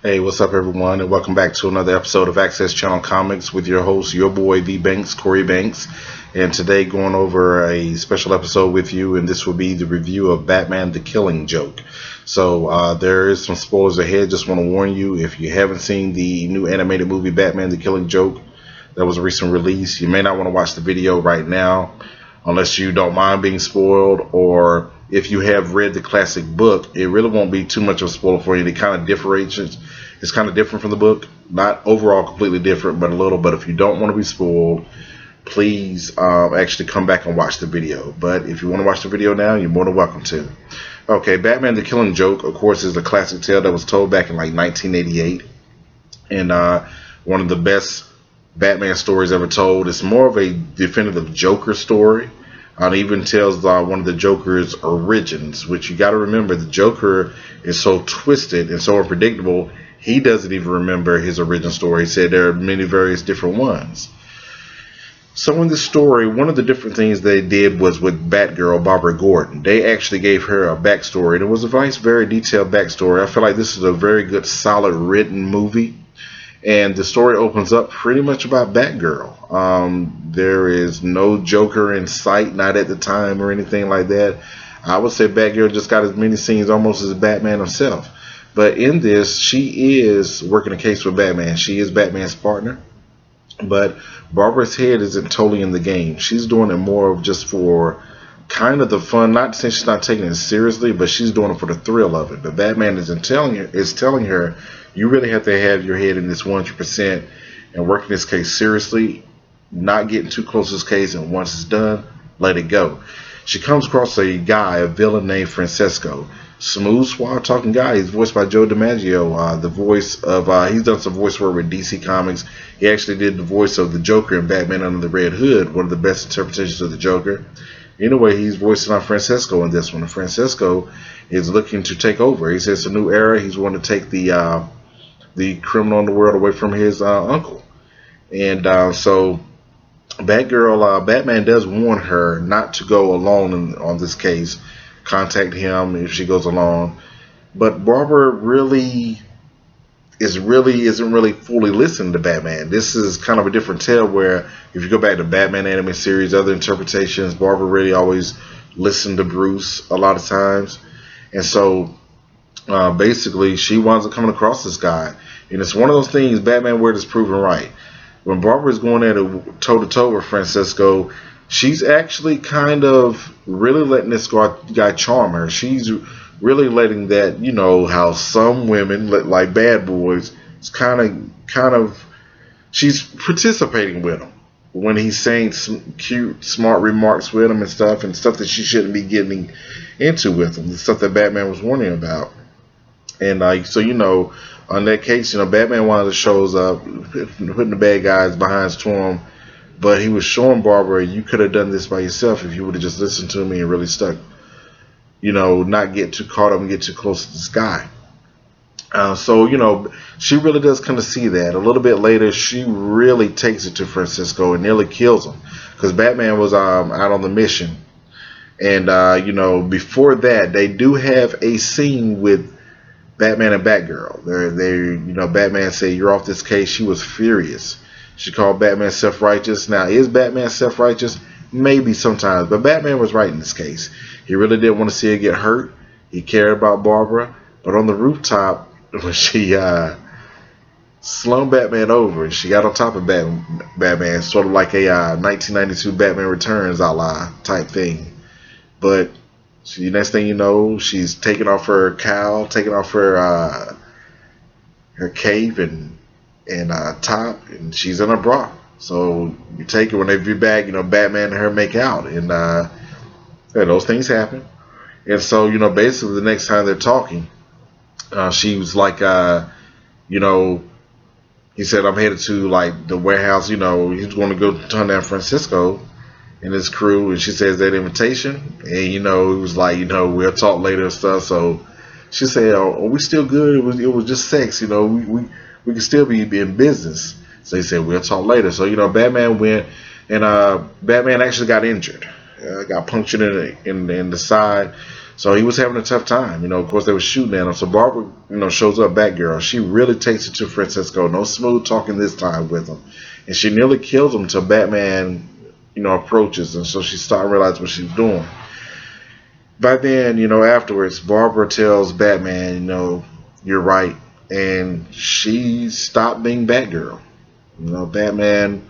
Hey, what's up, everyone, and welcome back to another episode of Access Channel Comics with your host, your boy, V Banks, Corey Banks. And today, going over a special episode with you, and this will be the review of Batman the Killing Joke. So, there is some spoilers ahead. Just want to warn you, if you haven't seen the new animated movie, Batman the Killing Joke, that was a recent release, you may not want to watch the video right now, unless you don't mind being spoiled, or if you have read the classic book, it really won't be too much of a spoiler for you. It kind of differentiates. It's kind of different from the book, not overall completely different, but a little. But if you don't want to be spoiled, please actually come back and watch the video. But if you want to watch the video now, you're more than welcome to. Okay, Batman the Killing Joke, of course, is a classic tale that was told back in like 1988, and one of the best Batman stories ever told. It's more of a definitive Joker story. It even tells one of the Joker's origins, which you got to remember, the Joker is so twisted and so unpredictable, he doesn't even remember his origin story. He said there are many various different ones. So in this story, one of the different things they did was with Batgirl, Barbara Gordon. They actually gave her a backstory, and it was a nice, very detailed backstory. I feel like this is a very good, solid written movie. And the story opens up pretty much about Batgirl. There is no Joker in sight, not at the time or anything like that. I would say Batgirl just got as many scenes almost as Batman himself. But in this, she is working a case with Batman. She is Batman's partner. But Barbara's head isn't totally in the game. She's doing it more of just for kind of the fun. Not saying she's not taking it seriously, but she's doing it for the thrill of it. But Batman is telling her, you really have to have your head in this 100% and working this case seriously, not getting too close to this case, and once it's done, let it go. She comes across a villain named Francesco. Smooth, suave talking guy. He's voiced by Joe DiMaggio. The voice of he's done some voice work with DC Comics. He actually did the voice of the Joker in Batman Under the Red Hood, one of the best interpretations of the Joker. Anyway, he's voicing on Francesco in this one. And Francesco is looking to take over. He says it's a new era. He's wanting to take the criminal in the world away from his uncle. And so Batman does warn her not to go alone on this case. Contact him if she goes alone. But Barbara isn't really fully listening to Batman. This is kind of a different tale where if you go back to Batman animated series, other interpretations, Barbara really always listened to Bruce a lot of times. And so basically she winds up coming across this guy. And it's one of those things Batman word is proven right. When Barbara is going at it toe-to-toe with Francesco, she's actually kind of really letting this guy charm her. She's really letting that, how some women, like bad boys, it's kind of, she's participating with him when he's saying some cute, smart remarks with him and stuff that she shouldn't be getting into with him, the stuff that Batman was warning about. And so, on that case, Batman wanted to shows up, putting the bad guys behind to him. But he was showing Barbara, you could have done this by yourself if you would have just listened to me and really stuck, not get too caught up and get too close to this guy. So, she really does kind of see that. A little bit later, she really takes it to Francesco and nearly kills him. Because Batman was out on the mission. And, before that, they do have a scene with Batman and Batgirl. Batman said, you're off this case. She was furious. She called Batman self-righteous. Now, is Batman self-righteous? Maybe sometimes. But Batman was right in this case. He really didn't want to see her get hurt. He cared about Barbara. But on the rooftop, when she slung Batman over and she got on top of Batman, sort of like a 1992 Batman Returns a la type thing. But next thing you know, she's taking off her cowl, taking off her cape and top, and she's in a bra. So you take it whenever you're back, Batman and her make out, and those things happen. And so basically the next time they're talking, she was like, he said, I'm headed to like the warehouse. He's going to go turn down Francisco and his crew, and she says that invitation, and it was like, we'll talk later and stuff. So she said, are we still good? It was just sex, we can still be in business. So he said, we'll talk later. So, Batman went, and Batman actually got injured. Got punctured in the side. So he was having a tough time. Of course, they were shooting at him. So Barbara, shows up, Batgirl. She really takes it to Francesco. No smooth talking this time with him. And she nearly kills him until Batman, approaches. And so she started to realize what she was doing. By then, afterwards, Barbara tells Batman, you're right. And she stopped being Batgirl. Batman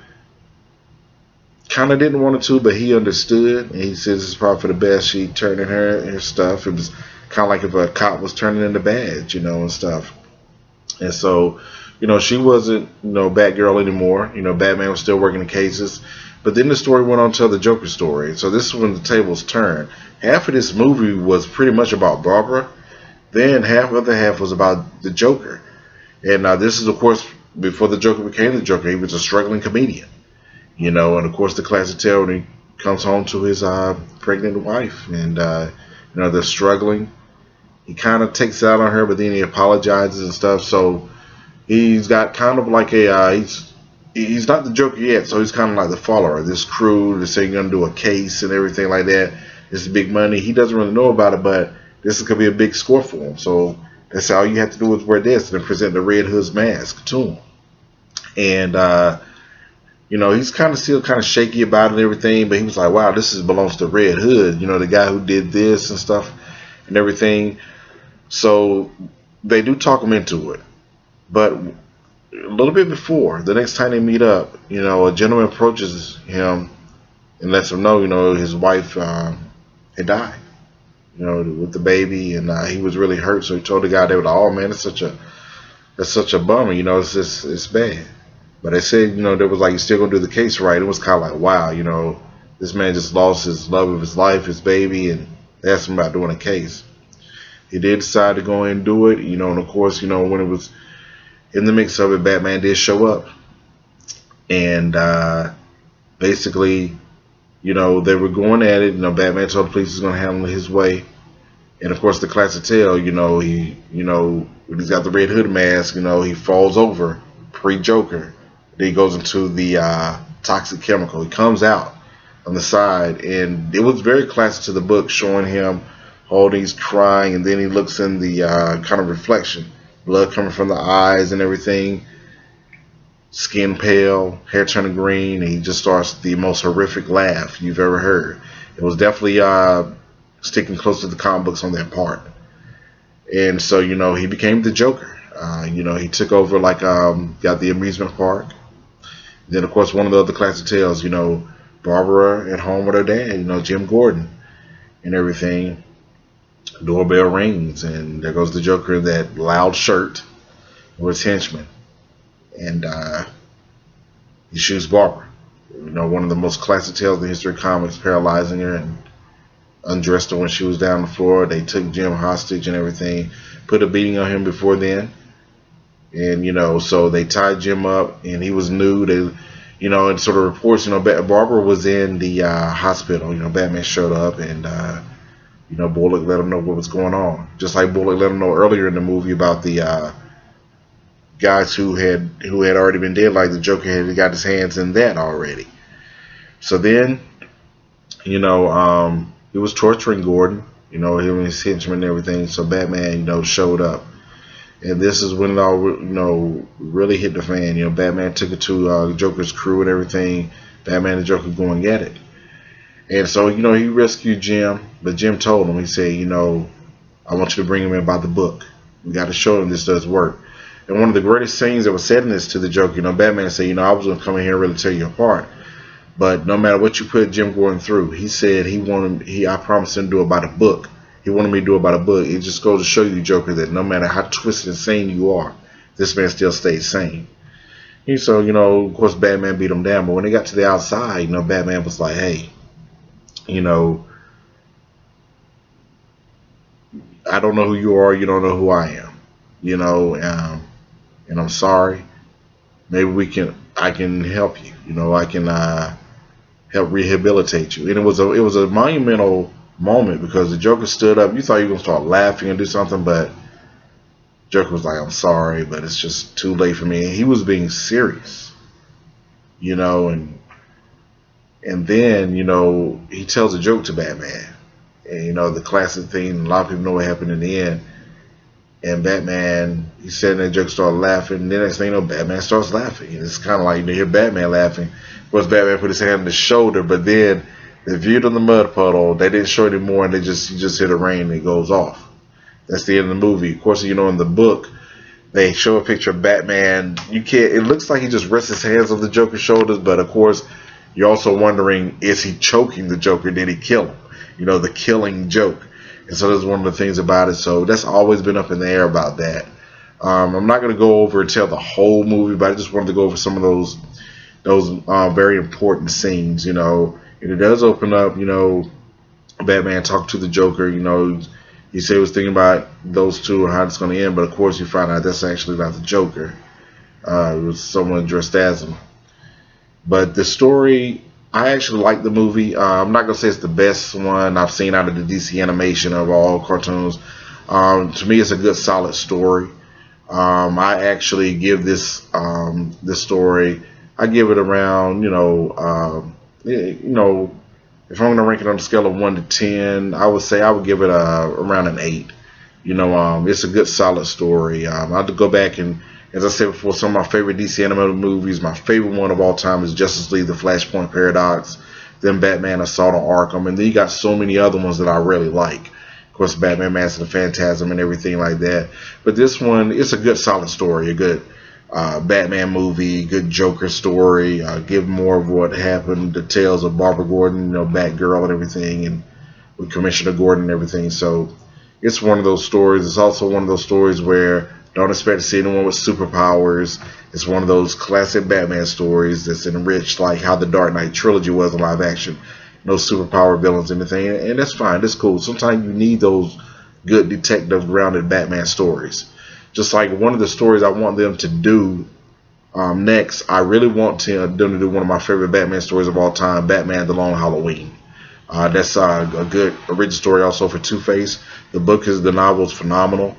kind of didn't want to, but he understood, and he says it's probably for the best. She turned in her stuff. It was kind of like if a cop was turning in the badge, and stuff. And so, she wasn't, Batgirl anymore. Batman was still working the cases. But then the story went on to tell the Joker story. So this is when the tables turned. Half of this movie was pretty much about Barbara. Then half of the other half was about the Joker. And this is, of course, before the Joker became the Joker. He was a struggling comedian. And of course the classic tale when he comes home to his pregnant wife, and they're struggling. He kind of takes it out on her, but then he apologizes and stuff. So he's got kind of like he's not the Joker yet, so he's kind of like the follower of this crew. They're saying gonna do a case and everything like that. It's big money. He doesn't really know about it, but this is gonna be a big score for him. So that's all you have to do is wear this and then present the Red Hood's mask to him. And he's still kind of shaky about it and everything, but he was like, wow, this belongs to Red Hood, the guy who did this and stuff and everything. So they do talk him into it. But a little bit before, the next time they meet up, a gentleman approaches him and lets him know, his wife had died, with the baby, and he was really hurt. So he told the guy, they were like, oh man, that's such a bummer, it's bad. But they said, there was like, you're still going to do the case right. It was kind of like, wow, this man just lost his love of his life, his baby, and they asked him about doing a case. He did decide to go in and do it, and of course, when it was in the mix of it, Batman did show up. And basically, they were going at it. Batman told the police he's going to handle it his way. And of course, the classic tale, when he's got the Red Hood mask, he falls over pre-Joker. Then he goes into the toxic chemical. He comes out on the side, and it was very classic to the book, showing him holding, he's crying, and then he looks in the kind of reflection, blood coming from the eyes and everything, skin pale, hair turning green, and he just starts the most horrific laugh you've ever heard. It was definitely sticking close to the comic books on that part. And so, he became the Joker. He took over, got the amusement park. Then, of course, one of the other classic tales, Barbara at home with her dad, Jim Gordon and everything. Doorbell rings, and there goes the Joker in that loud shirt with his henchman. And he shoots Barbara. One of the most classic tales in the history of comics, paralyzing her and undressed her when she was down on the floor. They took Jim hostage and everything, put a beating on him before then. And, so they tied Jim up, and he was nude. And sort of reports, Barbara was in the hospital. Batman showed up, and, Bullock let him know what was going on. Just like Bullock let him know earlier in the movie about the guys who had already been dead, like the Joker had got his hands in that already. So then, he was torturing Gordon, him and his henchmen and everything. So Batman, showed up. And this is when it all, really hit the fan. Batman took it to Joker's crew and everything. Batman and Joker going at it. And so, he rescued Jim. But Jim told him, he said, I want you to bring him in by the book. We got to show him this does work. And one of the greatest scenes that was said in this to the Joker, Batman said, I was going to come in here and really tear you apart. But no matter what you put Jim Gordon through, he said I promised him to do it by the book. He wanted me to do it by the book. It just goes to show you, Joker, that no matter how twisted and sane you are, this man still stays sane. And so, of course, Batman beat him down. But when they got to the outside, Batman was like, hey, I don't know who you are. You don't know who I am. And I'm sorry. Maybe I can help you. I can help rehabilitate you. And it was a monumental moment because the Joker stood up. You thought you were going to start laughing and do something, but Joker was like, I'm sorry, but it's just too late for me. And he was being serious, and then, he tells a joke to Batman. And the classic thing, a lot of people know what happened in the end. And Batman, he's sitting there, Joker started laughing. And the next thing you know, Batman starts laughing. And it's kind of like you hear Batman laughing. Of course, Batman put his hand on his shoulder, but then they viewed on the mud puddle. They didn't show it anymore, and you just hear the rain and it goes off. That's the end of the movie. Of course, in the book, they show a picture of Batman. It looks like he just rests his hands on the Joker's shoulders, but of course, you're also wondering, is he choking the Joker? Did he kill him? The killing joke. And so that's one of the things about it. So that's always been up in the air about that. I'm not going to go over and tell the whole movie, but I just wanted to go over some of those very important scenes. And it does open up, Batman talking to the Joker. He said he was thinking about those two and how it's going to end, but of course you find out that's actually not the Joker. It was someone dressed as him. But the story, I actually like the movie. I'm not going to say it's the best one I've seen out of the DC animation of all cartoons. To me, it's a good, solid story. I actually give this story, I give it around, if I'm going to rank it on a scale of 1 to 10, I would say I would give it around an 8. It's a good, solid story. I have to go back and, as I said before, some of my favorite DC animated movies. My favorite one of all time is Justice League: The Flashpoint Paradox, then Batman: Assault on Arkham, and then you got so many other ones that I really like. Of course, Batman: Mask of the Phantasm and everything like that. But this one, it's a good, solid story, a good Batman movie, good Joker story. Give more of what happened, the tales of Barbara Gordon, Batgirl and everything, and with Commissioner Gordon and everything. So it's one of those stories. It's also one of those stories where don't expect to see anyone with superpowers. It's one of those classic Batman stories that's enriched like how the Dark Knight trilogy was in live action. No superpower villains, anything, and that's fine. That's cool. Sometimes you need those good detective grounded Batman stories. Just like one of the stories I want them to do next, I really want them to do one of my favorite Batman stories of all time, Batman: The Long Halloween. That's a good original story also for Two-Face. The novel is phenomenal.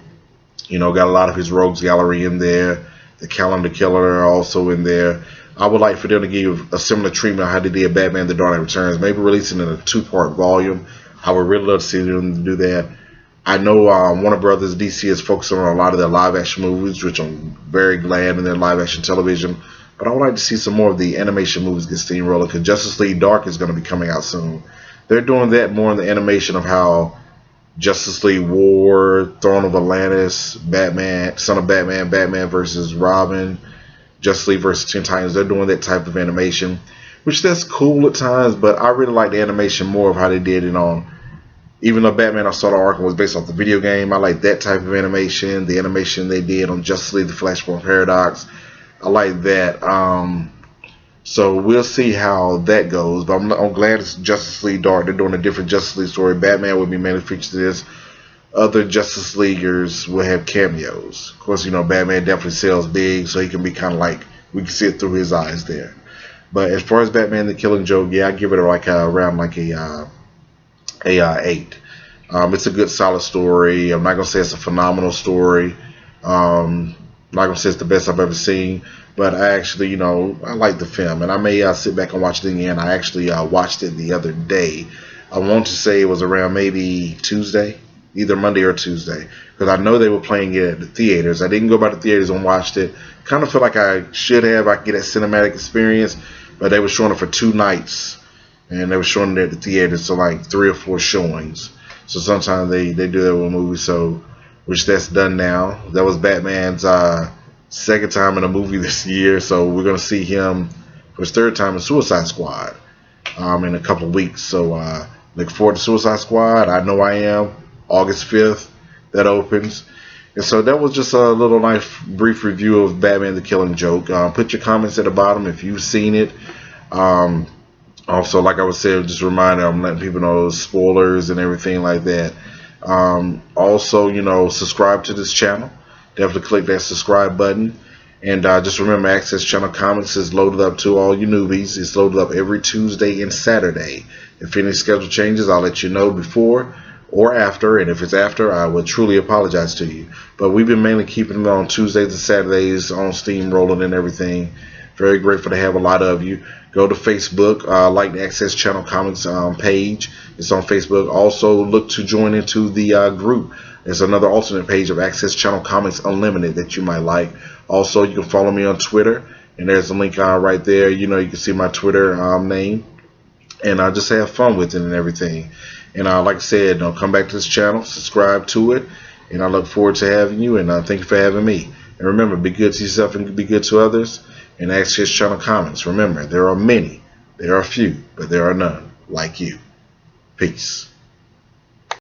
Got a lot of his rogues gallery in there. The Calendar Killer are also in there. I would like for them to give a similar treatment how they did Batman: The Dark Knight Returns. Maybe releasing in a 2-part volume. I would really love to see them do that. I know Warner Brothers DC is focusing on a lot of their live action movies, which I'm very glad in their live action television. But I would like to see some more of the animation movies get steamrolling, because Justice League Dark is going to be coming out soon. They're doing that more in the animation of how Justice League War, Throne of Atlantis, Batman, Son of Batman, Batman versus Robin, Justice League versus Teen Titans. They're doing that type of animation, which that's cool at times, but I really like the animation more of how they did it on. Even though Batman: Assault on Arkham was based off the video game, I like that type of animation. The animation they did on Justice League: The Flashpoint Paradox, I like that. So we'll see how that goes. But I'm glad it's Justice League Dark. They're doing a different Justice League story. Batman will be mainly featured in this. Other Justice Leaguers will have cameos. Of course, Batman definitely sells big, so he can be kind of like, we can see it through his eyes there. But as far as Batman: The Killing Joke, yeah, I give it around like a 8. It's a good, solid story. I'm not gonna say it's a phenomenal story. I'm not gonna say it's the best I've ever seen, but I actually, I like the film, and I may sit back and watch it again. I actually watched it the other day. I want to say it was around maybe Tuesday, either Monday or Tuesday, because I know they were playing it at the theaters. I didn't go by the theaters and watched it. Kind of feel like I should have. I could get that cinematic experience, but they were showing it for 2 nights. And they were showing it at the theater, so like 3 or 4 showings. So sometimes they do that with movies, so which that's done now. That was Batman's second time in a movie this year, so we're gonna see him for his 3rd time in Suicide Squad in a couple of weeks. So look forward to Suicide Squad. I know I am. August 5th that opens. And so that was just a little nice brief review of Batman: The Killing Joke. Put your comments at the bottom if you've seen it. Also, like I was saying, just a reminder, I'm letting people know spoilers and everything like that. Also, subscribe to this channel. Definitely click that subscribe button. And just remember, Access Channel Comics is loaded up to all you newbies. It's loaded up every Tuesday and Saturday. If any schedule changes, I'll let you know before or after. And if it's after, I will truly apologize to you. But we've been mainly keeping it on Tuesdays and Saturdays on Steam rolling and everything. Very grateful to have a lot of you. Go to Facebook, like the Access Channel Comics page. It's on Facebook. Also, look to join into the group. There's another alternate page of Access Channel Comics Unlimited that you might like. Also, you can follow me on Twitter, and there's a link right there. You can see my Twitter name, and just have fun with it and everything. And like I said, come back to this channel, subscribe to it, and I look forward to having you. And thank you for having me. And remember, be good to yourself and be good to others. And Access Channel Comics. Remember, there are many, there are few, but there are none like you. Peace.